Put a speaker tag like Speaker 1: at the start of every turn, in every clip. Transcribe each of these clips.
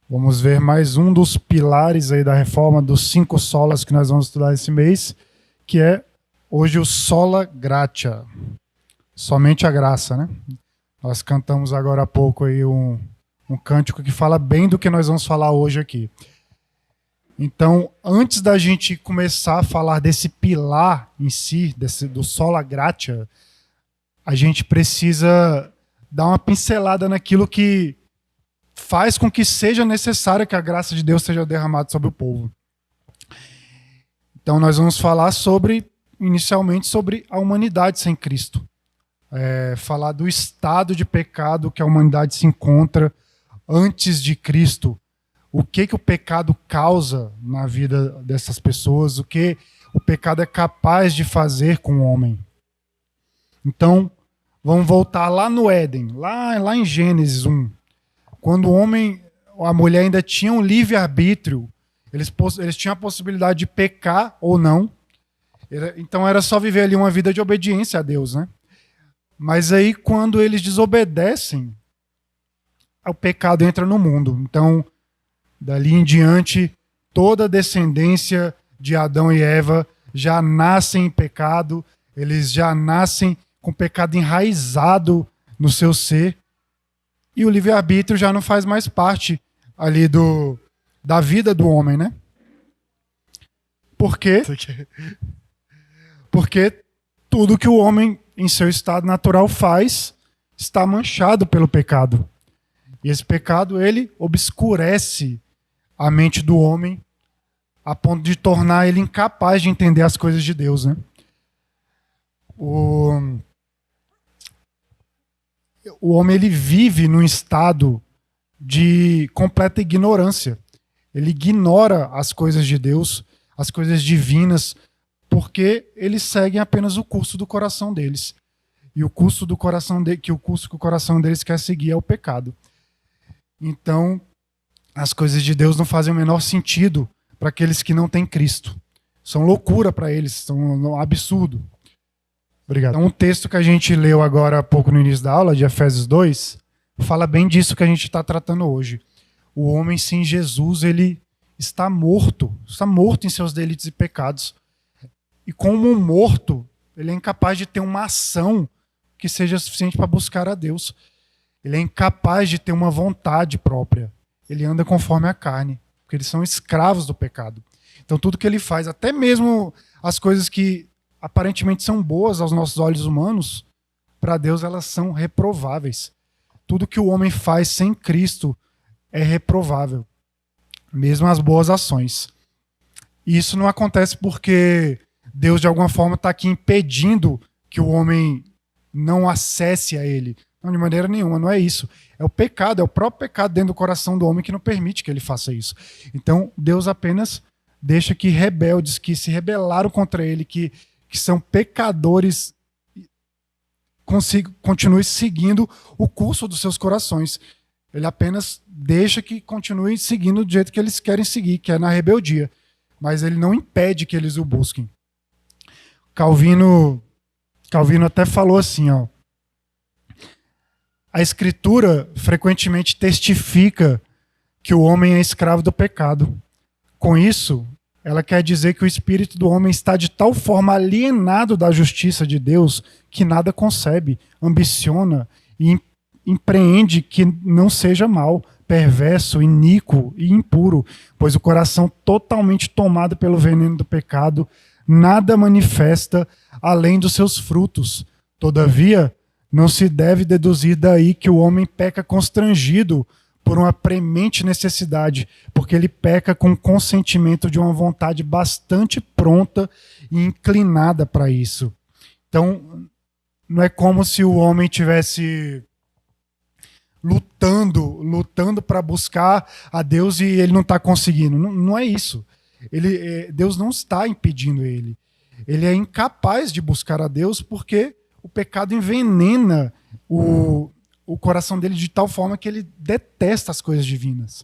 Speaker 1: Vamos ver mais um dos pilares aí da reforma, dos 5 solas que nós vamos estudar esse mês, que é hoje o sola gratia, somente a graça, né? Nós cantamos agora há pouco aí um cântico que fala bem do que nós vamos falar hoje aqui. Então, antes da gente começar a falar desse pilar em si, do sola gratia, a gente precisa dar uma pincelada naquilo que faz com que seja necessário que a graça de Deus seja derramada sobre o povo. Então nós vamos falar inicialmente sobre a humanidade sem Cristo. Falar do estado de pecado que a humanidade se encontra antes de Cristo. O que o pecado causa na vida dessas pessoas, o que o pecado é capaz de fazer com o homem. Então, vamos voltar lá no Éden, lá em Gênesis 1. Quando o homem, a mulher ainda tinha um livre-arbítrio, eles tinham a possibilidade de pecar ou não. Então era só viver ali uma vida de obediência a Deus, né? Mas aí quando eles desobedecem, o pecado entra no mundo. Então, dali em diante, toda a descendência de Adão e Eva já nascem em pecado, eles já nascem com pecado enraizado no seu ser. E o livre-arbítrio já não faz mais parte ali da vida do homem, né? Por quê? Porque tudo que o homem, em seu estado natural, faz está manchado pelo pecado. E esse pecado, ele obscurece a mente do homem a ponto de tornar ele incapaz de entender as coisas de Deus, né? O homem ele vive num estado de completa ignorância. Ele ignora as coisas de Deus, as coisas divinas, porque eles seguem apenas o curso do coração deles. E o curso que o coração deles quer seguir é o pecado. Então, as coisas de Deus não fazem o menor sentido para aqueles que não têm Cristo. São loucura para eles, são um absurdo. Obrigado. Então, o texto que a gente leu agora há pouco no início da aula, de Efésios 2, fala bem disso que a gente está tratando hoje. O homem sem Jesus, ele está morto em seus delitos e pecados. E como um morto, ele é incapaz de ter uma ação que seja suficiente para buscar a Deus. Ele é incapaz de ter uma vontade própria. Ele anda conforme a carne, porque eles são escravos do pecado. Então tudo que ele faz, até mesmo as coisas que aparentemente são boas aos nossos olhos humanos, para Deus elas são reprováveis. Tudo que o homem faz sem Cristo é reprovável, mesmo as boas ações. E isso não acontece porque Deus de alguma forma está aqui impedindo que o homem não acesse a ele. Não, de maneira nenhuma, não é isso. É o pecado, é o próprio pecado dentro do coração do homem que não permite que ele faça isso. Então Deus apenas deixa que rebeldes, que se rebelaram contra ele, que são pecadores, continuem seguindo o curso dos seus corações. Ele apenas deixa que continuem seguindo do jeito que eles querem seguir, que é na rebeldia. Mas ele não impede que eles o busquem. Calvino até falou assim, ó, a Escritura frequentemente testifica que o homem é escravo do pecado. Com isso, ela quer dizer que o espírito do homem está de tal forma alienado da justiça de Deus que nada concebe, ambiciona e empreende que não seja mal, perverso, iníquo e impuro, pois o coração totalmente tomado pelo veneno do pecado nada manifesta além dos seus frutos. Todavia, não se deve deduzir daí que o homem peca constrangido por uma premente necessidade, porque ele peca com o consentimento de uma vontade bastante pronta e inclinada para isso. Então, não é como se o homem tivesse lutando para buscar a Deus e ele não está conseguindo. Não é isso. Deus não está impedindo ele. Ele é incapaz de buscar a Deus porque o pecado envenena o coração dele de tal forma que ele detesta as coisas divinas.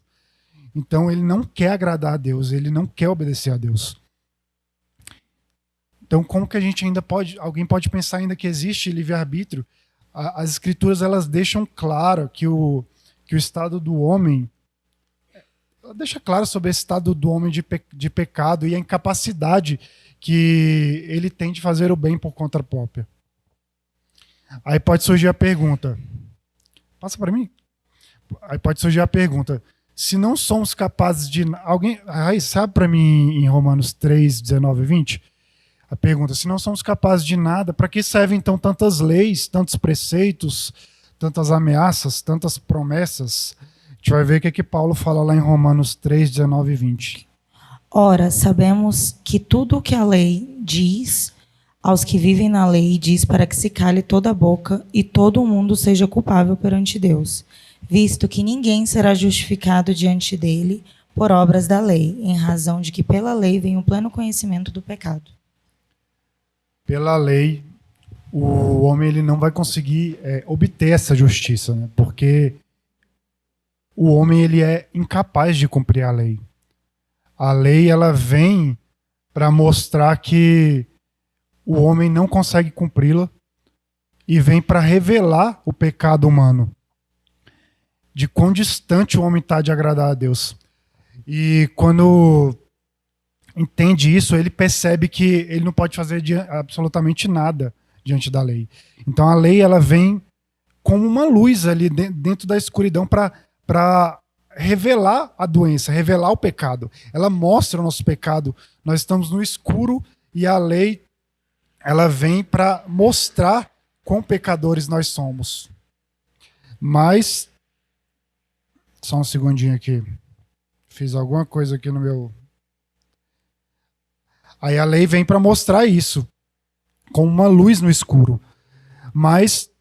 Speaker 1: Então ele não quer agradar a Deus, ele não quer obedecer a Deus. Então como que a gente alguém pode pensar ainda que existe livre-arbítrio? As escrituras elas deixam claro que o estado do homem deixa claro sobre esse estado do homem de pecado e a incapacidade que ele tem de fazer o bem por conta própria. Aí pode surgir a pergunta. Passa para mim. Aí pode surgir a pergunta. Se não somos capazes de... Alguém sabe para mim em Romanos 3, 19 e 20? A pergunta, se não somos capazes de nada, para que servem então tantas leis, tantos preceitos, tantas ameaças, tantas promessas? A gente vai ver o que Paulo fala lá em Romanos 3, 19 e 20.
Speaker 2: Ora, sabemos que tudo o que a lei diz aos que vivem na lei, diz para que se cale toda a boca e todo o mundo seja culpável perante Deus, visto que ninguém será justificado diante dele por obras da lei, em razão de que pela lei vem o pleno conhecimento do pecado.
Speaker 1: Pela lei, o homem ele não vai conseguir obter essa justiça, né? Porque o homem ele é incapaz de cumprir a lei. A lei ela vem para mostrar que o homem não consegue cumpri-la e vem para revelar o pecado humano, de quão distante o homem está de agradar a Deus. E quando entende isso, ele percebe que ele não pode fazer absolutamente nada diante da lei. Então a lei ela vem como uma luz ali dentro da escuridão para revelar a doença, revelar o pecado. Ela mostra o nosso pecado. Nós estamos no escuro e a lei ela vem para mostrar quão pecadores nós somos. Mas só um segundinho aqui. Fiz alguma coisa aqui no meu... Aí a lei vem para mostrar isso, como uma luz no escuro. Mas,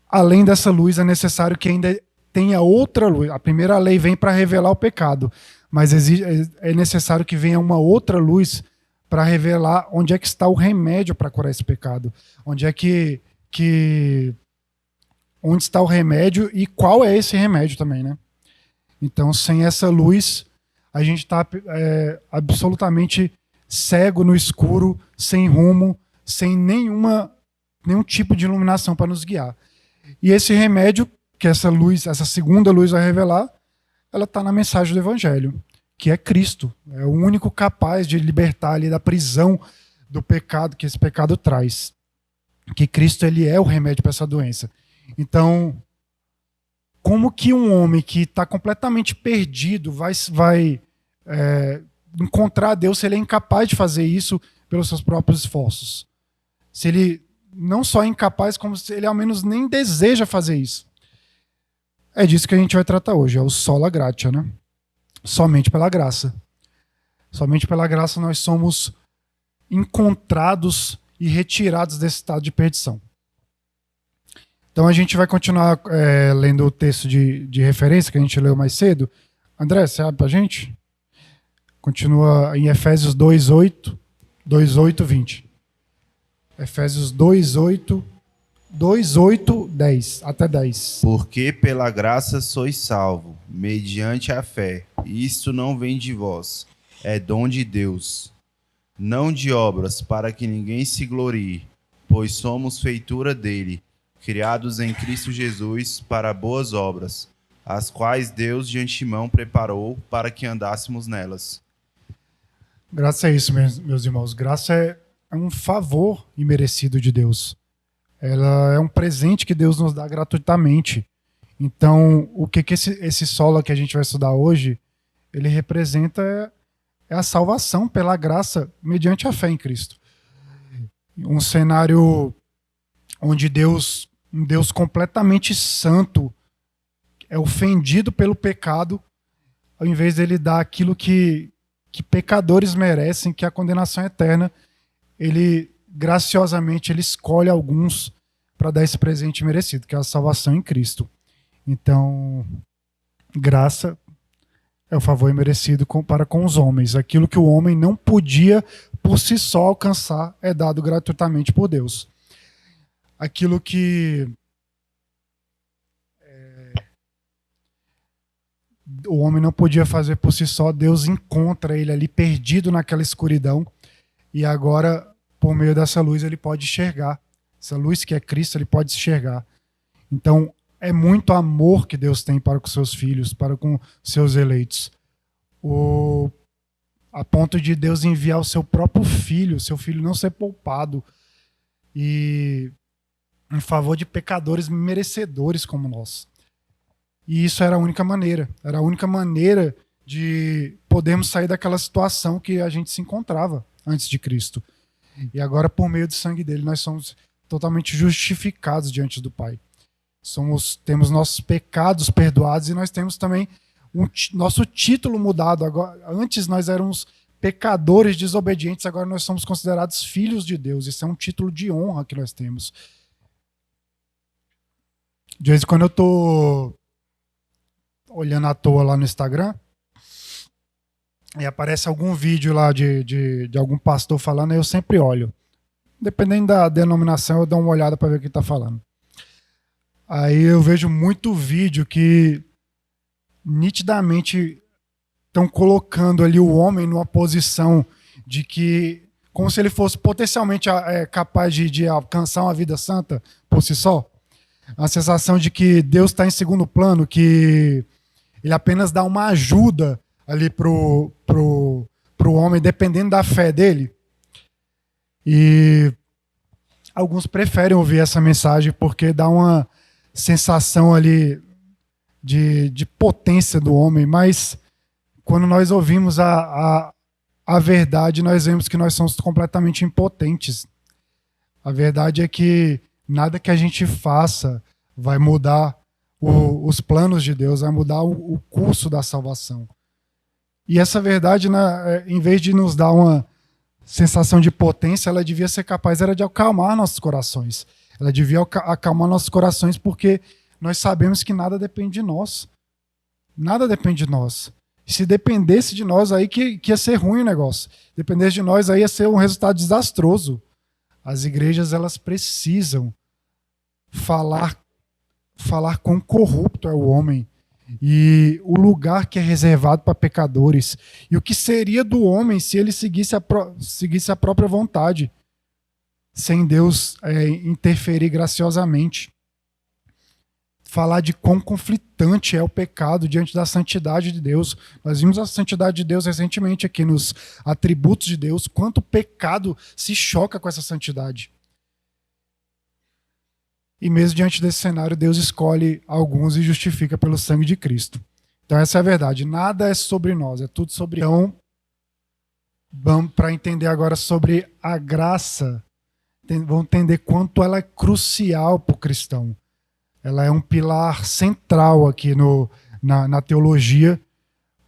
Speaker 1: além dessa luz, é necessário que ainda tenha outra luz. A primeira lei vem para revelar o pecado, mas é necessário que venha uma outra luz para revelar onde é que está o remédio para curar esse pecado. Onde está o remédio e qual é esse remédio também, né? Então, sem essa luz, a gente está absolutamente cego no escuro, sem rumo, sem nenhum tipo de iluminação para nos guiar. E esse remédio, que essa luz, essa segunda luz vai revelar, ela está na mensagem do Evangelho, que é Cristo. É o único capaz de libertar ali da prisão do pecado que esse pecado traz. Que Cristo ele é o remédio para essa doença. Então, como que um homem que está completamente perdido vai encontrar Deus se ele é incapaz de fazer isso pelos seus próprios esforços? Se ele não só é incapaz, como se ele ao menos nem deseja fazer isso. É disso que a gente vai tratar hoje, é o sola gratia, né? Somente pela graça. Somente pela graça nós somos encontrados e retirados desse estado de perdição. Então a gente vai continuar lendo o texto de referência que a gente leu mais cedo. André, você abre pra gente? Continua em Efésios 2:8, 20. Efésios 2:8, 10, até 10.
Speaker 3: Porque pela graça sois salvo, mediante a fé. Isto não vem de vós, é dom de Deus. Não de obras, para que ninguém se glorie, pois somos feitura dele, criados em Cristo Jesus para boas obras, as quais Deus de antemão preparou para que andássemos nelas.
Speaker 1: Graça é isso, meus irmãos. Graça é um favor imerecido de Deus. Ela é um presente que Deus nos dá gratuitamente. Então, o que esse sola que a gente vai estudar hoje, ele representa é a salvação pela graça mediante a fé em Cristo. Um cenário onde um Deus completamente santo, é ofendido pelo pecado, ao invés dele dar aquilo que pecadores merecem, que é a condenação eterna, ele graciosamente ele escolhe alguns para dar esse presente merecido, que é a salvação em Cristo. Então, graça é o favor merecido para com os homens. Aquilo que o homem não podia por si só alcançar é dado gratuitamente por Deus. Aquilo que o homem não podia fazer por si só, Deus encontra ele ali perdido naquela escuridão e agora, por meio dessa luz, ele pode enxergar. Essa luz que é Cristo, ele pode enxergar. Então, é muito amor que Deus tem para com seus filhos, para com seus eleitos. a ponto de Deus enviar o seu próprio filho, seu filho não ser poupado, e em favor de pecadores merecedores como nós. E isso era a única maneira de podermos sair daquela situação que a gente se encontrava antes de Cristo. E agora, por meio do sangue dele, nós somos totalmente justificados diante do Pai. Temos nossos pecados perdoados e nós temos também nosso título mudado. Agora, antes nós éramos pecadores desobedientes, agora nós somos considerados filhos de Deus. Isso é um título de honra que nós temos. De vez em quando eu estou olhando à toa lá no Instagram e aparece algum vídeo lá de algum pastor falando, eu sempre olho. Dependendo da denominação, eu dou uma olhada para ver o que está falando. Aí eu vejo muito vídeo que nitidamente estão colocando ali o homem numa posição de que, como se ele fosse potencialmente capaz de alcançar uma vida santa por si só. A sensação de que Deus está em segundo plano, que ele apenas dá uma ajuda ali pro homem, dependendo da fé dele. E alguns preferem ouvir essa mensagem porque dá uma sensação ali de potência do homem, mas quando nós ouvimos a verdade, nós vemos que nós somos completamente impotentes. A verdade é que nada que a gente faça vai mudar os planos de Deus, vai mudar o curso da salvação. E essa verdade, em vez de nos dar uma sensação de potência, ela devia ser capaz de acalmar nossos corações. Ela devia acalmar nossos corações porque nós sabemos que nada depende de nós. Nada depende de nós. Se dependesse de nós, aí que ia ser ruim o negócio. Dependesse de nós, aí ia ser um resultado desastroso. As igrejas, elas precisam falar quão corrupto é o homem e o lugar que é reservado para pecadores e o que seria do homem se ele seguisse a própria vontade, sem Deus interferir graciosamente. Falar de quão conflitante é o pecado diante da santidade de Deus. Nós vimos a santidade de Deus recentemente aqui nos atributos de Deus, quanto o pecado se choca com essa santidade. E mesmo diante desse cenário, Deus escolhe alguns e justifica pelo sangue de Cristo. Então essa é a verdade. Nada é sobre nós, é tudo sobre... Então, vamos para entender agora sobre a graça. Vamos entender quanto ela é crucial para o cristão. Ela é um pilar central aqui na teologia,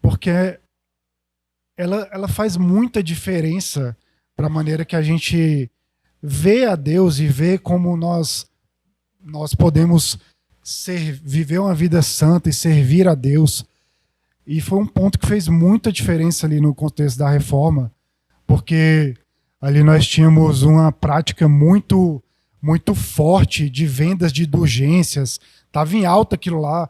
Speaker 1: porque ela faz muita diferença para a maneira que a gente vê a Deus e vê como nós podemos viver uma vida santa e servir a Deus. E foi um ponto que fez muita diferença ali no contexto da reforma, porque ali nós tínhamos uma prática muito forte de vendas de indulgências. Estava em alta aquilo lá,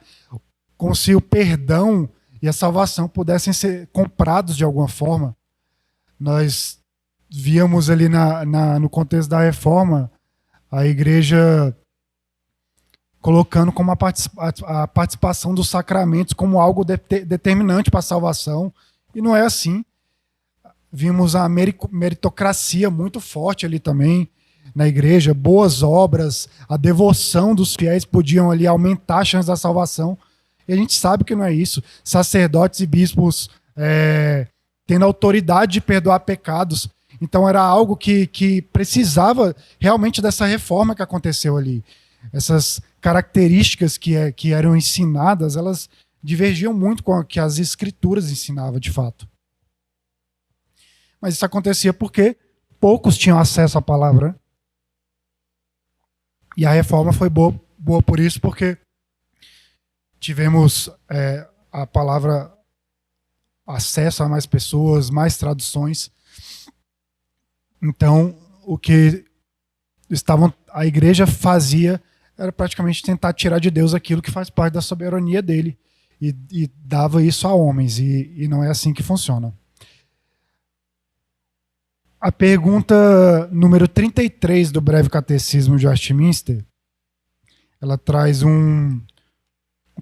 Speaker 1: como se o perdão e a salvação pudessem ser comprados de alguma forma. Nós víamos ali no contexto da reforma a igreja colocando como a participação dos sacramentos como algo determinante para a salvação, e não é assim. Vimos a meritocracia muito forte ali também na igreja, boas obras, a devoção dos fiéis podiam ali aumentar a chance da salvação, e a gente sabe que não é isso. Sacerdotes e bispos tendo autoridade de perdoar pecados, então era algo que precisava realmente dessa reforma que aconteceu ali. Essas características que eram ensinadas, elas divergiam muito com o que as escrituras ensinavam de fato. Mas isso acontecia porque poucos tinham acesso à palavra. E a reforma foi boa por isso, porque tivemos a palavra, acesso a mais pessoas, mais traduções. Então, o que a igreja fazia era praticamente tentar tirar de Deus aquilo que faz parte da soberania dele, e dava isso a homens, e não é assim que funciona. A pergunta número 33 do Breve Catecismo de Westminster, ela traz um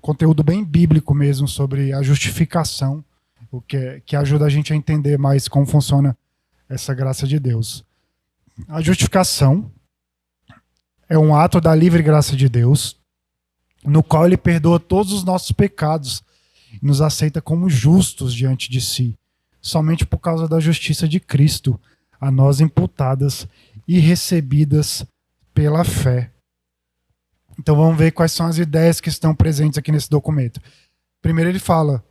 Speaker 1: conteúdo bem bíblico mesmo sobre a justificação o que ajuda a gente a entender mais como funciona essa graça de Deus. A justificação é um ato da livre graça de Deus, no qual ele perdoa todos os nossos pecados e nos aceita como justos diante de si, somente por causa da justiça de Cristo, a nós imputadas e recebidas pela fé. Então vamos ver quais são as ideias que estão presentes aqui nesse documento. Primeiro ele fala,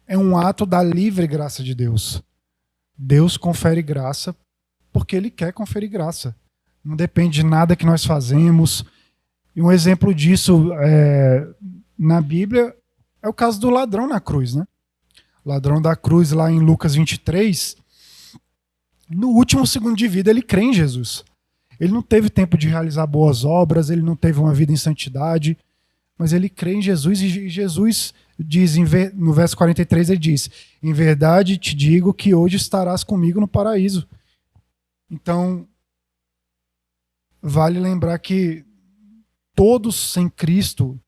Speaker 1: é um ato da livre graça de Deus. Deus confere graça porque ele quer conferir graça. Não depende de nada que nós fazemos. E um exemplo disso na Bíblia é o caso do ladrão na cruz, né? O ladrão da cruz lá em Lucas 23, no último segundo de vida ele crê em Jesus. Ele não teve tempo de realizar boas obras, ele não teve uma vida em santidade, mas ele crê em Jesus e Jesus diz, no verso 43, ele diz, em verdade te digo que hoje estarás comigo no paraíso. Então, vale lembrar que todos sem Cristo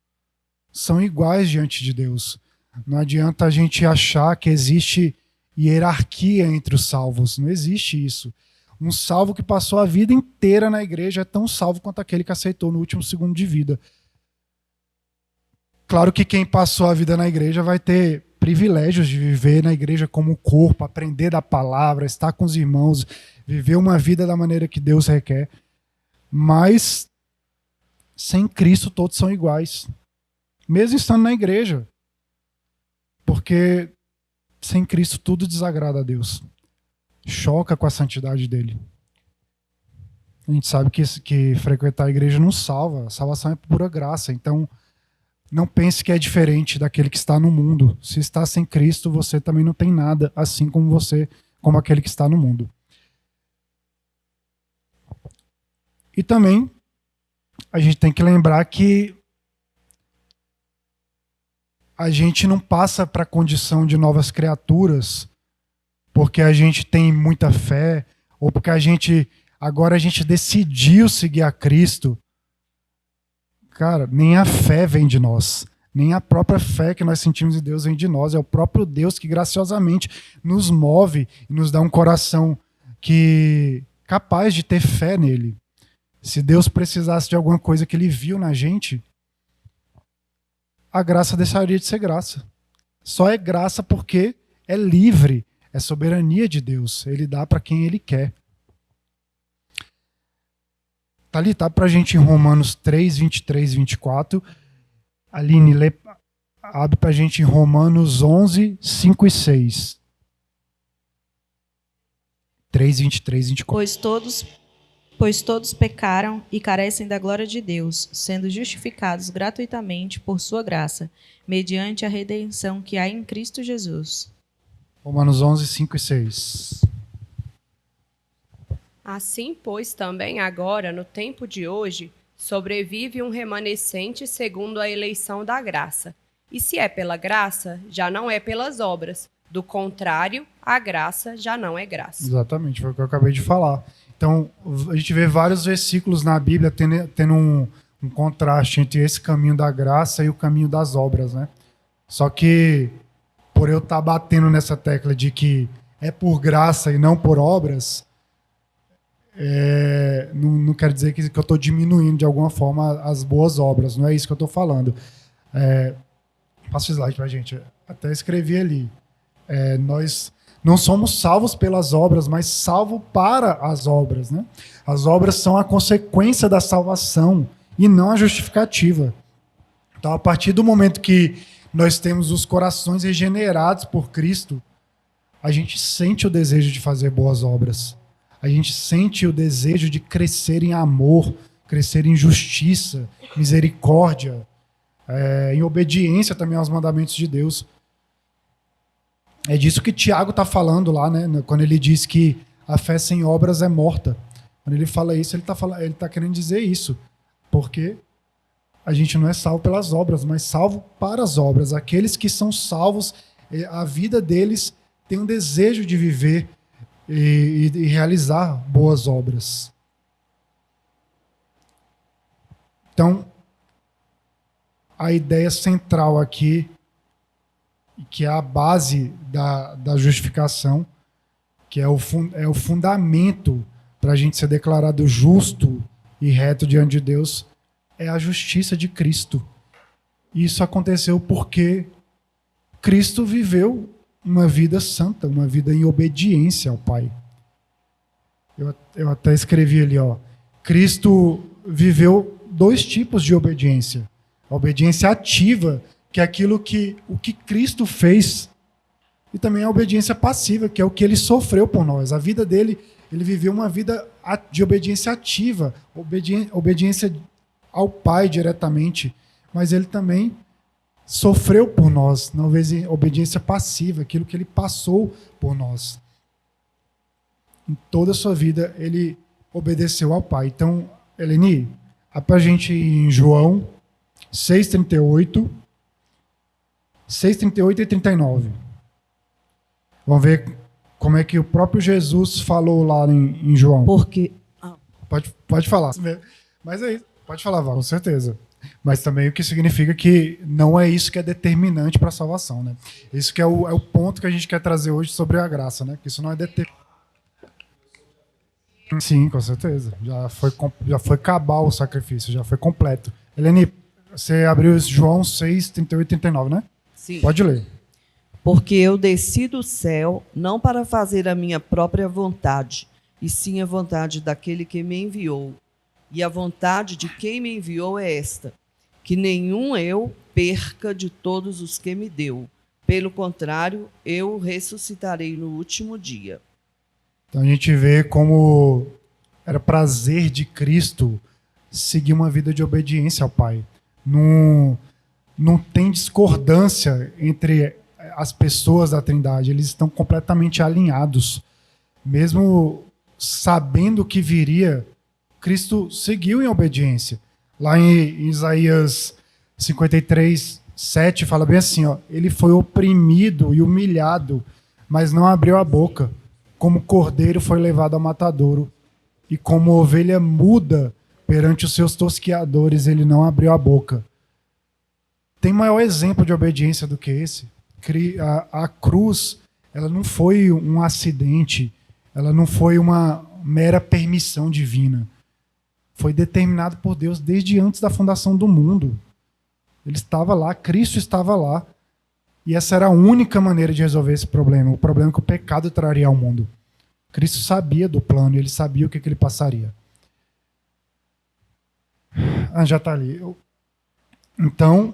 Speaker 1: são iguais diante de Deus. Não adianta a gente achar que existe hierarquia entre os salvos. Não existe isso. Um salvo que passou a vida inteira na igreja é tão salvo quanto aquele que aceitou no último segundo de vida. Claro que quem passou a vida na igreja vai ter privilégios de viver na igreja como corpo, aprender da palavra, estar com os irmãos, viver uma vida da maneira que Deus requer. Mas sem Cristo todos são iguais. Mesmo estando na igreja. Porque sem Cristo tudo desagrada a Deus. Choca com a santidade dele. A gente sabe que frequentar a igreja não salva. A salvação é pura graça. Então, não pense que é diferente daquele que está no mundo. Se está sem Cristo, você também não tem nada, assim como aquele que está no mundo. E também, a gente tem que lembrar que a gente não passa para a condição de novas criaturas porque a gente tem muita fé, ou porque agora a gente decidiu seguir a Cristo. Cara, nem a fé vem de nós. Nem a própria fé que nós sentimos em Deus vem de nós. É o próprio Deus que graciosamente nos move e nos dá um coração capaz de ter fé nele. Se Deus precisasse de alguma coisa que ele viu na gente, a graça deixaria de ser graça. Só é graça porque é livre, é soberania de Deus. Ele dá para quem ele quer. Tá para a gente em Romanos 3, 23 e 24. Aline, abre para a gente em Romanos 11, 5 e 6. 3, 23 e 24.
Speaker 4: Pois todos pecaram e carecem da glória de Deus, sendo justificados gratuitamente por sua graça, mediante a redenção que há em Cristo Jesus.
Speaker 1: Romanos 11, 5 e 6.
Speaker 5: Assim, pois, também agora, no tempo de hoje, sobrevive um remanescente segundo a eleição da graça. E se é pela graça, já não é pelas obras. Do contrário, a graça já não é graça.
Speaker 1: Exatamente, foi o que eu acabei de falar. Então, a gente vê vários versículos na Bíblia tendo um contraste entre esse caminho da graça e o caminho das obras, né? Só que, por eu estar batendo nessa tecla de que é por graça e não por obras, não quer dizer que eu estou diminuindo de alguma forma as boas obras, não é isso que eu estou falando. Passa o slide para a gente. Até escrevi ali. Nós não somos salvos pelas obras, mas salvos para as obras, né? As obras são a consequência da salvação e não a justificativa. Então, a partir do momento que nós temos os corações regenerados por Cristo, a gente sente o desejo de fazer boas obras. A gente sente o desejo de crescer em amor, crescer em justiça, misericórdia, em obediência também aos mandamentos de Deus. É disso que Tiago está falando lá, né? Quando ele diz que a fé sem obras é morta. Quando ele fala isso, ele está querendo dizer isso. Porque a gente não é salvo pelas obras, mas salvo para as obras. Aqueles que são salvos, a vida deles tem um desejo de viver e realizar boas obras. Então, a ideia central aqui que é a base da justificação, que é o fundamento para a gente ser declarado justo e reto diante de Deus, é a justiça de Cristo. Isso aconteceu porque Cristo viveu uma vida santa, uma vida em obediência ao Pai. Eu até escrevi ali, ó. Cristo viveu 2 tipos de obediência. A obediência ativa, que é o que Cristo fez, e também a obediência passiva, que é o que ele sofreu por nós. A vida dele, ele viveu uma vida de obediência ativa, obediência ao Pai diretamente, mas ele também sofreu por nós, não em obediência passiva, aquilo que ele passou por nós. Em toda a sua vida, ele obedeceu ao Pai. Então, Eleni, é para a gente ir em João 6,38 e 39. Vamos ver como é que o próprio Jesus falou lá em João.
Speaker 6: Porque...
Speaker 1: Pode falar. Mas é isso. Pode falar, Val, com certeza. Mas também o que significa que não é isso que é determinante para a salvação, né? Isso que é o ponto que a gente quer trazer hoje sobre a graça, né? Que isso não é determinante. Sim, com certeza. Já foi cabal o sacrifício, já foi completo. Eleni, você abriu João 6, 38 e 39, né?
Speaker 6: Sim.
Speaker 1: Pode ler.
Speaker 6: Porque eu desci do céu não para fazer a minha própria vontade, e sim a vontade daquele que me enviou. E a vontade de quem me enviou é esta, que nenhum eu perca de todos os que me deu. Pelo contrário, eu o ressuscitarei no último dia.
Speaker 1: Então a gente vê como era prazer de Cristo seguir uma vida de obediência ao Pai. Não tem discordância entre as pessoas da Trindade, eles estão completamente alinhados. Mesmo sabendo o que viria, Cristo seguiu em obediência. Lá em Isaías 53, 7, fala bem assim, ó, ele foi oprimido e humilhado, mas não abriu a boca. Como cordeiro foi levado ao matadouro, e como ovelha muda perante os seus tosqueadores, ele não abriu a boca. Tem maior exemplo de obediência do que esse? A cruz, ela não foi um acidente, ela não foi uma mera permissão divina. Foi determinado por Deus desde antes da fundação do mundo. Ele estava lá, Cristo estava lá. E essa era a única maneira de resolver esse problema, o problema que o pecado traria ao mundo. Cristo sabia do plano, ele sabia o que ele passaria. Já está ali. Então,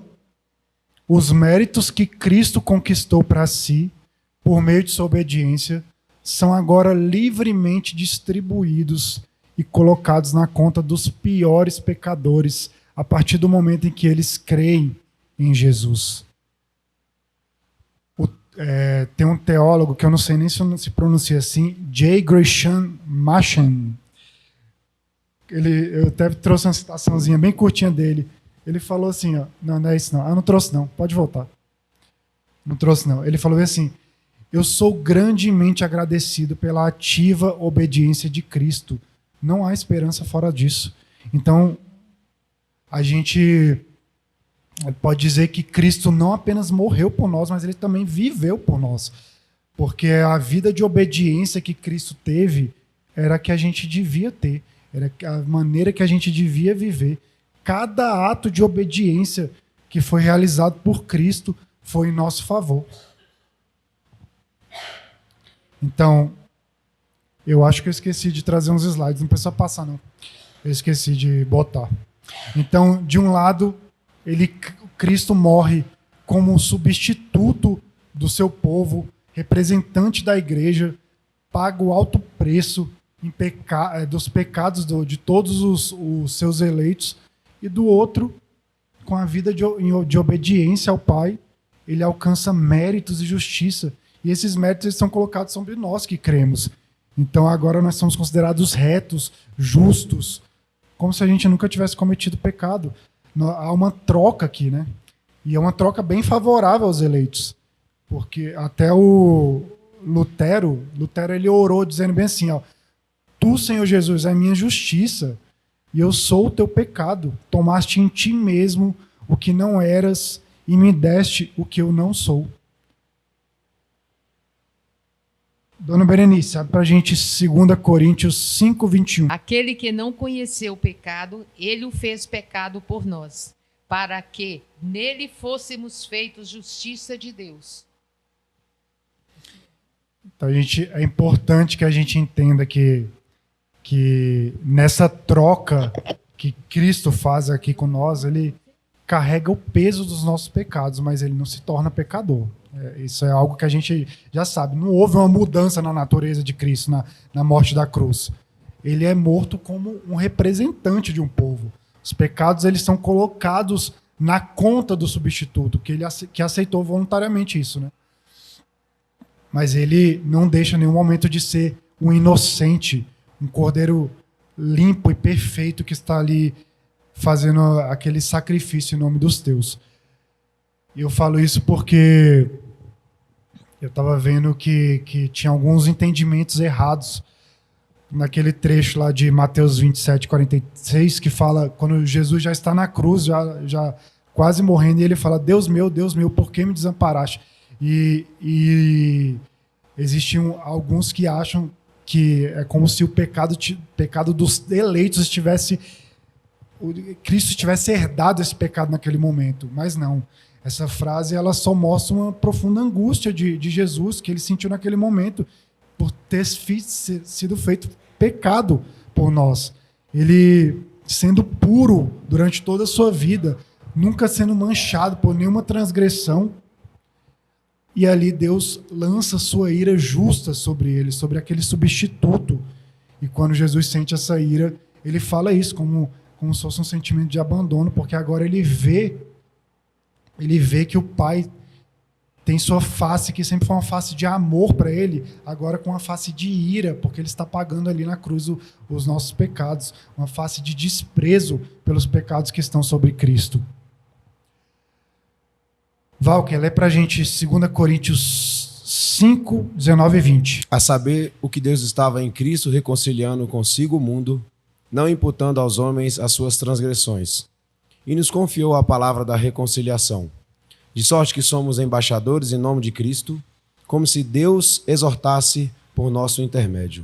Speaker 1: os méritos que Cristo conquistou para si, por meio de sua obediência, são agora livremente distribuídos e colocados na conta dos piores pecadores, a partir do momento em que eles creem em Jesus. Tem um teólogo que eu não sei nem se pronuncia assim, J. Gresham Machen. Eu até trouxe uma citaçãozinha bem curtinha dele. Ele falou assim, ó, não é isso não. Eu não trouxe não, pode voltar. Não trouxe não. Ele falou assim, eu sou grandemente agradecido pela ativa obediência de Cristo. Não há esperança fora disso. Então, a gente pode dizer que Cristo não apenas morreu por nós, mas ele também viveu por nós. Porque a vida de obediência que Cristo teve era a que a gente devia ter. Era a maneira que a gente devia viver. Cada ato de obediência que foi realizado por Cristo foi em nosso favor. Então, eu acho que eu esqueci de trazer uns slides. Não precisa passar, não. Eu esqueci de botar. Então, de um lado, Cristo morre como substituto do seu povo, representante da igreja, paga o alto preço dos pecados de todos os seus eleitos, e do outro, com a vida de obediência ao Pai, ele alcança méritos e justiça, e esses méritos são colocados sobre nós que cremos. Então agora nós somos considerados retos, justos, como se a gente nunca tivesse cometido pecado. Há uma troca aqui, né? E é uma troca bem favorável aos eleitos. Porque até o Lutero ele orou dizendo bem assim, ó, tu, Senhor Jesus, é a minha justiça, e eu sou o teu pecado. Tomaste em ti mesmo o que não eras, e me deste o que eu não sou. Dona Berenice, abre pra gente 2 Coríntios 5, 21.
Speaker 7: Aquele que não conheceu o pecado, ele o fez pecado por nós, para que nele fôssemos feitos justiça de Deus.
Speaker 1: Então, é importante que a gente entenda que nessa troca que Cristo faz aqui com nós, ele carrega o peso dos nossos pecados, mas ele não se torna pecador. Isso é algo que a gente já sabe. Não houve uma mudança na natureza de Cristo na morte da cruz. Ele é morto como um representante de um povo. Os pecados eles são colocados na conta do substituto, que aceitou voluntariamente isso, né? Mas ele não deixa nenhum momento de ser um inocente, um cordeiro limpo e perfeito que está ali fazendo aquele sacrifício em nome dos teus. E eu falo isso porque eu estava vendo que tinha alguns entendimentos errados naquele trecho lá de Mateus 27, 46, que fala, quando Jesus já está na cruz, já quase morrendo, e ele fala, Deus meu, por que me desamparaste? E existiam alguns que acham que é como se o pecado dos eleitos Cristo tivesse herdado esse pecado naquele momento, mas não. Essa frase ela só mostra uma profunda angústia de Jesus que ele sentiu naquele momento por ter sido feito pecado por nós. Ele sendo puro durante toda a sua vida, nunca sendo manchado por nenhuma transgressão. E ali Deus lança sua ira justa sobre ele, sobre aquele substituto. E quando Jesus sente essa ira, ele fala isso como se fosse um sentimento de abandono, porque agora ele vê que o Pai tem sua face, que sempre foi uma face de amor para ele, agora com uma face de ira, porque ele está pagando ali na cruz os nossos pecados, uma face de desprezo pelos pecados que estão sobre Cristo. Valker, lê para a gente 2 Coríntios 5, 19 e 20.
Speaker 8: A saber, o que Deus estava em Cristo reconciliando consigo o mundo, não imputando aos homens as suas transgressões, e nos confiou a palavra da reconciliação. De sorte que somos embaixadores em nome de Cristo, como se Deus exortasse por nosso intermédio.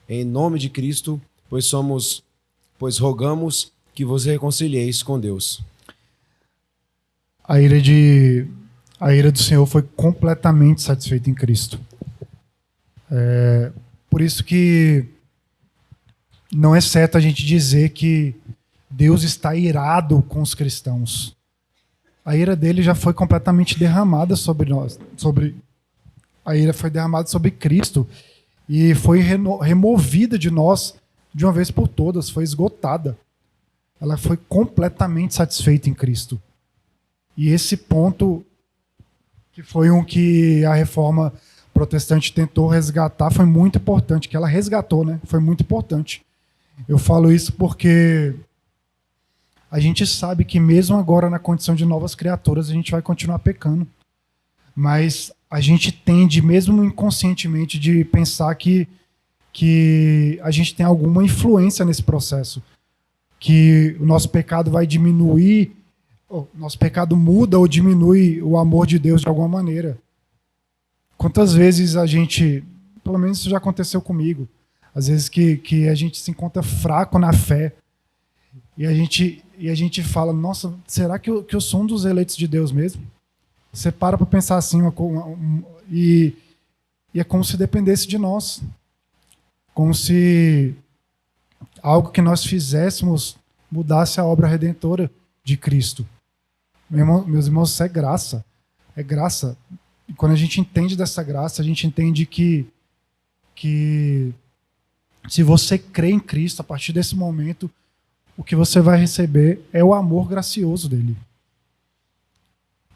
Speaker 8: Em nome de Cristo, pois rogamos que vos reconcilieis com Deus.
Speaker 1: A ira do Senhor foi completamente satisfeita em Cristo. Por isso que não é certo a gente dizer que Deus está irado com os cristãos. A ira dele já foi completamente derramada sobre nós. A ira foi derramada sobre Cristo e foi removida de nós de uma vez por todas, foi esgotada. Ela foi completamente satisfeita em Cristo. E esse ponto, que foi um que a reforma protestante tentou resgatar, foi muito importante, que ela resgatou, né? Foi muito importante. Eu falo isso porque a gente sabe que mesmo agora na condição de novas criaturas, a gente vai continuar pecando. Mas a gente tende, mesmo inconscientemente, de pensar que a gente tem alguma influência nesse processo. Que o nosso pecado vai diminuir, o nosso pecado muda ou diminui o amor de Deus de alguma maneira. Quantas vezes a gente, pelo menos isso já aconteceu comigo, às vezes que a gente se encontra fraco na fé e a gente fala, nossa, será que eu sou um dos eleitos de Deus mesmo? Você para pensar assim e é como se dependesse de nós. Como se algo que nós fizéssemos mudasse a obra redentora de Cristo. Meus irmãos, isso é graça. É graça. E quando a gente entende dessa graça, a gente entende que se você crê em Cristo, a partir desse momento, o que você vai receber é o amor gracioso dele.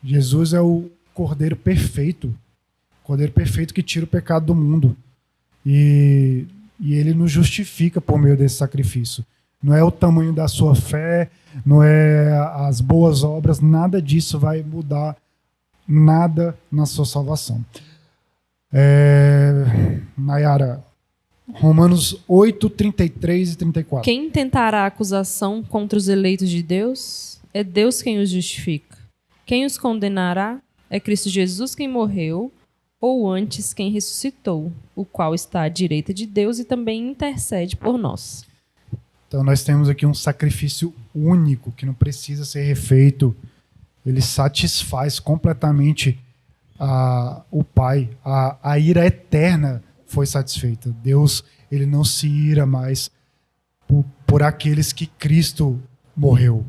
Speaker 1: Jesus é o Cordeiro perfeito que tira o pecado do mundo. E ele nos justifica por meio desse sacrifício. Não é o tamanho da sua fé, não é as boas obras, nada disso vai mudar nada na sua salvação. Nayara, Romanos 8, 33 e 34.
Speaker 4: Quem tentará acusação contra os eleitos de Deus? É Deus quem os justifica. Quem os condenará? É Cristo Jesus quem morreu, ou antes quem ressuscitou, o qual está à direita de Deus e também intercede por nós.
Speaker 1: Então nós temos aqui um sacrifício único que não precisa ser refeito. Ele satisfaz completamente o Pai. A ira eterna foi satisfeita. Deus, ele não se ira mais por aqueles que Cristo morreu.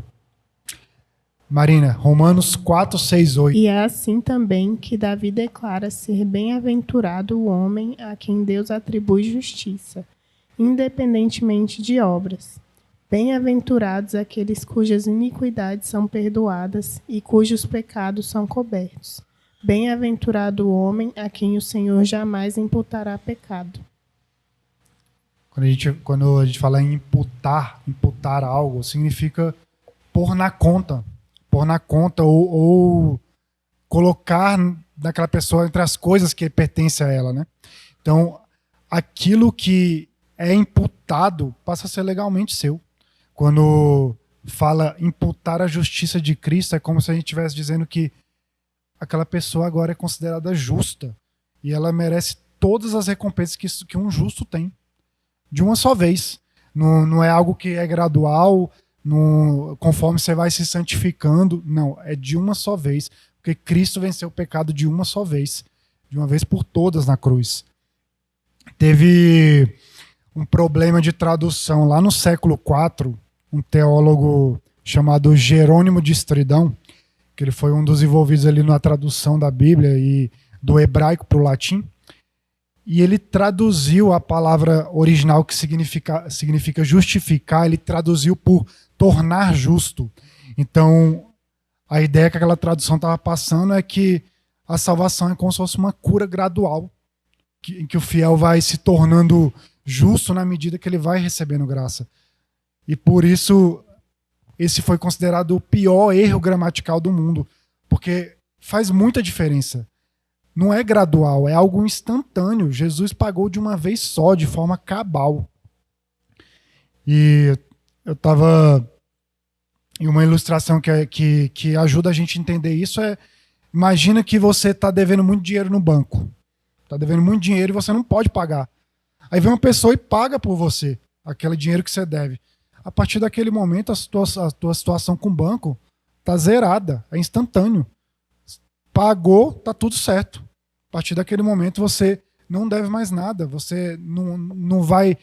Speaker 1: Marina, Romanos 4, 6, 8.
Speaker 9: E é assim também que Davi declara ser bem-aventurado o homem a quem Deus atribui justiça, independentemente de obras. Bem-aventurados aqueles cujas iniquidades são perdoadas e cujos pecados são cobertos. Bem-aventurado o homem a quem o Senhor jamais imputará pecado.
Speaker 1: Quando a gente fala em imputar algo, significa pôr na conta ou colocar daquela pessoa entre as coisas que pertencem a ela, né? Então, aquilo que é imputado passa a ser legalmente seu. Quando fala imputar a justiça de Cristo, é como se a gente estivesse dizendo que aquela pessoa agora é considerada justa e ela merece todas as recompensas que um justo tem, de uma só vez. Não é algo que é gradual, conforme você vai se santificando. Não, é de uma só vez. Porque Cristo venceu o pecado de uma só vez. De uma vez por todas na cruz. Teve um problema de tradução lá no século IV, um teólogo chamado Jerônimo de Estridão, que ele foi um dos envolvidos ali na tradução da Bíblia e do hebraico para o latim. E ele traduziu a palavra original que significa justificar, ele traduziu por tornar justo. Então, a ideia que aquela tradução estava passando é que a salvação é como se fosse uma cura gradual, em que o fiel vai se tornando justo na medida que ele vai recebendo graça. E por isso, esse foi considerado o pior erro gramatical do mundo, porque faz muita diferença. Não é gradual, é algo instantâneo. Jesus pagou de uma vez só, de forma cabal. E eu estava... E uma ilustração que ajuda a gente a entender isso é... Imagina que você está devendo muito dinheiro no banco. Está devendo muito dinheiro e você não pode pagar. Aí vem uma pessoa e paga por você aquele dinheiro que você deve. A partir daquele momento, a tua situação com o banco está zerada. É instantâneo. Pagou, tá tudo certo. A partir daquele momento você não deve mais nada. Você não vai...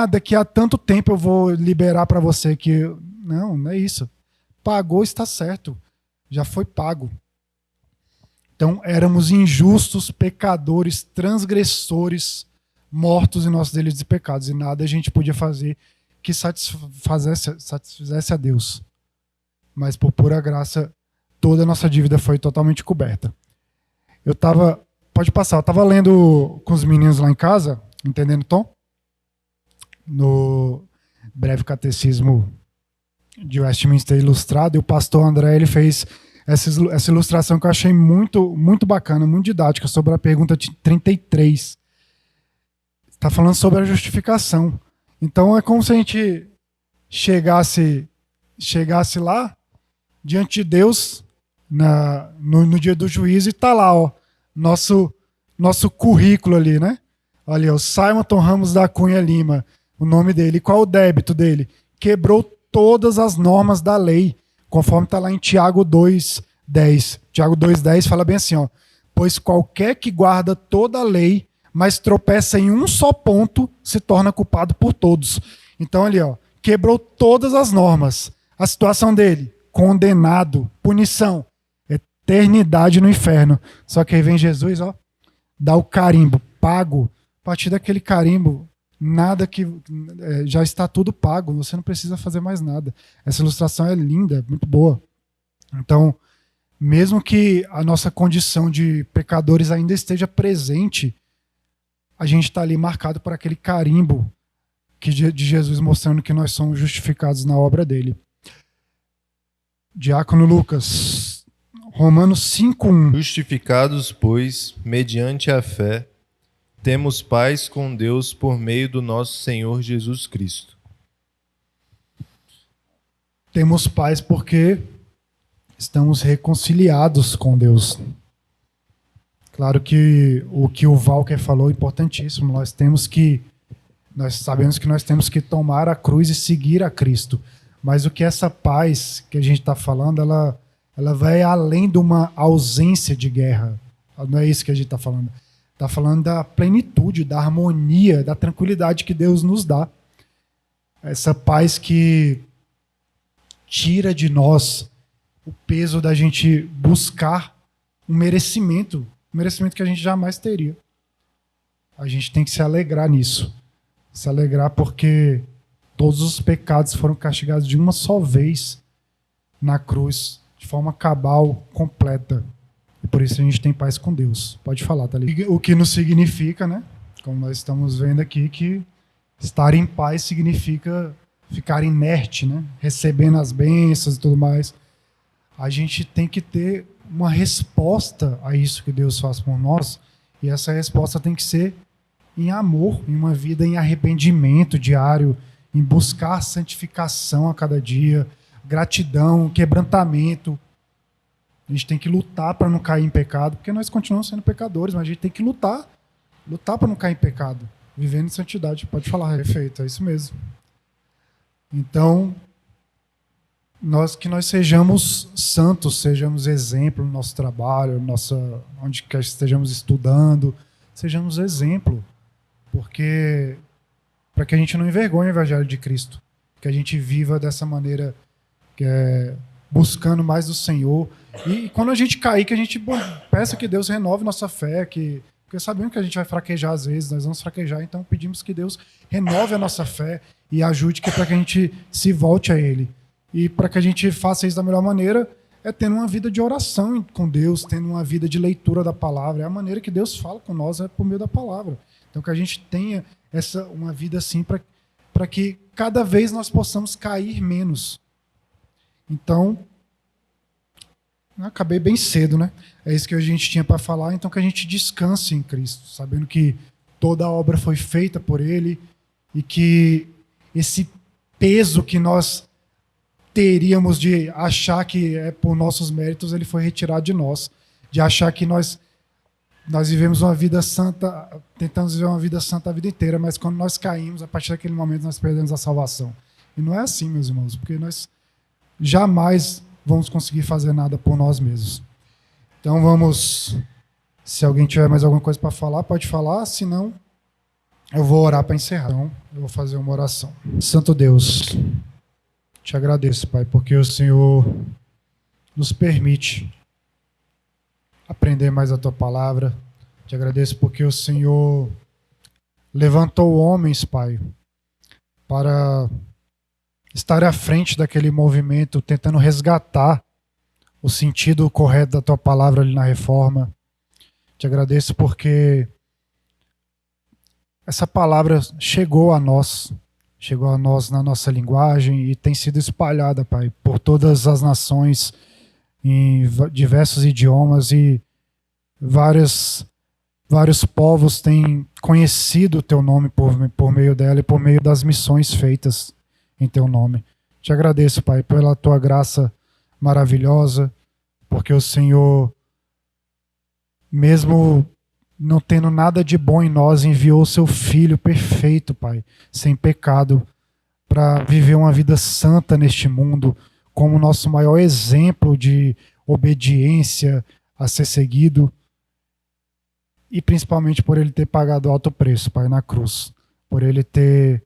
Speaker 1: daqui a tanto tempo eu vou liberar para você que... Não é isso. Pagou, está certo. Já foi pago. Então éramos injustos, pecadores, transgressores, mortos em nossos delitos e pecados. E nada a gente podia fazer que satisfizesse a Deus. Mas por pura graça, toda a nossa dívida foi totalmente coberta. Pode passar, eu estava lendo com os meninos lá em casa, entendendo, Tom? No breve catecismo de Westminster Ilustrado, e o pastor André ele fez essa ilustração que eu achei muito, muito bacana, muito didática, sobre a pergunta 33. Está falando sobre a justificação. Então é como se a gente chegasse lá, diante de Deus, no dia do juízo, e tá lá, ó, nosso currículo ali, né? Olha, o Simonton Ramos da Cunha Lima, o nome dele. E qual é o débito dele? Quebrou todas as normas da lei, conforme está lá em Tiago 2,10. Tiago 2,10 fala bem assim, ó, pois qualquer que guarda toda a lei, mas tropeça em um só ponto, se torna culpado por todos. Então ali, ó, quebrou todas as normas. A situação dele, condenado, punição, eternidade no inferno. Só que aí vem Jesus, ó, dá o carimbo, pago. A partir daquele carimbo, nada que já está tudo pago, você não precisa fazer mais nada. Essa ilustração é linda, muito boa. Então, mesmo que a nossa condição de pecadores ainda esteja presente, a gente está ali marcado por aquele carimbo de Jesus mostrando que nós somos justificados na obra dele. Diácono Lucas, Romanos 5:1.
Speaker 10: Justificados, pois, mediante a fé, temos paz com Deus por meio do nosso Senhor Jesus Cristo.
Speaker 1: Temos paz porque estamos reconciliados com Deus. Claro que o Walker falou é importantíssimo. Nós sabemos que nós temos que tomar a cruz e seguir a Cristo. Mas o que essa paz que a gente está falando, ela vai além de uma ausência de guerra. Não é isso que a gente está falando. Está falando da plenitude, da harmonia, da tranquilidade que Deus nos dá. Essa paz que tira de nós o peso da gente buscar um merecimento que a gente jamais teria. A gente tem que se alegrar nisso. Se alegrar porque todos os pecados foram castigados de uma só vez na cruz, de forma cabal, completa. E por isso a gente tem paz com Deus. Pode falar, Thalita. O que não significa, né? Como nós estamos vendo aqui, que estar em paz significa ficar inerte, né? Recebendo as bênçãos e tudo mais. A gente tem que ter uma resposta a isso que Deus faz por nós, e essa resposta tem que ser em amor, em uma vida em arrependimento diário, em buscar santificação a cada dia, gratidão, quebrantamento. A gente tem que lutar para não cair em pecado, porque nós continuamos sendo pecadores, mas a gente tem que lutar para não cair em pecado, vivendo em santidade. Pode falar, perfeito, é isso mesmo. Então, que nós sejamos santos, sejamos exemplo no nosso trabalho, onde quer que estejamos estudando, sejamos exemplo, porque para que a gente não envergonhe o Evangelho de Cristo, que a gente viva dessa maneira, buscando mais do Senhor, e quando a gente cair, que a gente peça que Deus renove nossa fé, porque sabemos que a gente vai fraquejar às vezes, nós vamos fraquejar, então pedimos que Deus renove a nossa fé e ajude para que a gente se volte a Ele. E para que a gente faça isso da melhor maneira, é tendo uma vida de oração com Deus, tendo uma vida de leitura da palavra. É a maneira que Deus fala com nós, é por meio da palavra. Então que a gente tenha uma vida assim, para que cada vez nós possamos cair menos. Então, acabei bem cedo, né? É isso que a gente tinha para falar. Então que a gente descanse em Cristo, sabendo que toda a obra foi feita por Ele e que esse peso que nós teríamos de achar que é por nossos méritos, ele foi retirado de nós, de achar que nós vivemos uma vida santa, tentamos viver uma vida santa a vida inteira, mas quando nós caímos, a partir daquele momento nós perdemos a salvação. E não é assim, meus irmãos, porque nós jamais vamos conseguir fazer nada por nós mesmos. Então se alguém tiver mais alguma coisa para falar, pode falar, senão eu vou orar para encerrar. Então, eu vou fazer uma oração. Santo Deus, te agradeço, Pai, porque o Senhor nos permite aprender mais a Tua palavra. Te agradeço porque o Senhor levantou homens, Pai, para estar à frente daquele movimento, tentando resgatar o sentido correto da Tua palavra ali na Reforma. Te agradeço porque essa palavra chegou a nós na nossa linguagem e tem sido espalhada, Pai, por todas as nações, em diversos idiomas, e vários povos têm conhecido o Teu nome por meio dela e por meio das missões feitas em Teu nome. Te agradeço, Pai, pela Tua graça maravilhosa, porque o Senhor, mesmo não tendo nada de bom em nós, enviou o Seu Filho perfeito, Pai, sem pecado, para viver uma vida santa neste mundo, como nosso maior exemplo de obediência a ser seguido, e principalmente por Ele ter pagado alto preço, Pai, na cruz, por Ele ter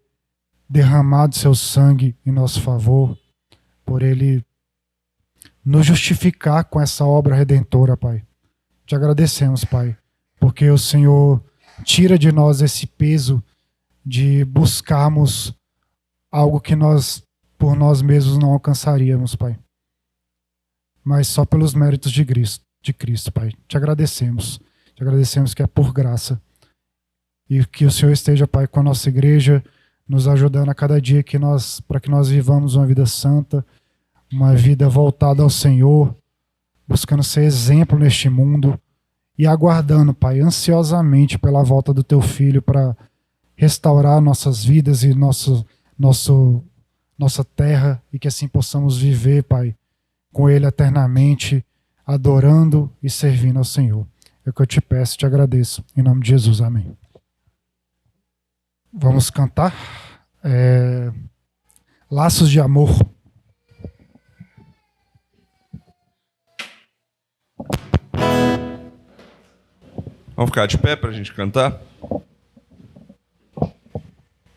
Speaker 1: derramado Seu sangue em nosso favor, por Ele nos justificar com essa obra redentora, Pai. Te agradecemos, Pai, porque o Senhor tira de nós esse peso de buscarmos algo que nós, por nós mesmos, não alcançaríamos, Pai. Mas só pelos méritos de Cristo, Pai. Te agradecemos. Te agradecemos que é por graça. E que o Senhor esteja, Pai, com a nossa igreja, nos ajudando a cada dia para que nós vivamos uma vida santa, uma vida voltada ao Senhor, buscando ser exemplo neste mundo, e aguardando, Pai, ansiosamente pela volta do Teu Filho para restaurar nossas vidas e nossa terra, e que assim possamos viver, Pai, com Ele eternamente, adorando e servindo ao Senhor. É o que eu te peço, te agradeço. Em nome de Jesus, amém. Vamos cantar Laços de Amor.
Speaker 11: Vamos ficar de pé para a gente cantar?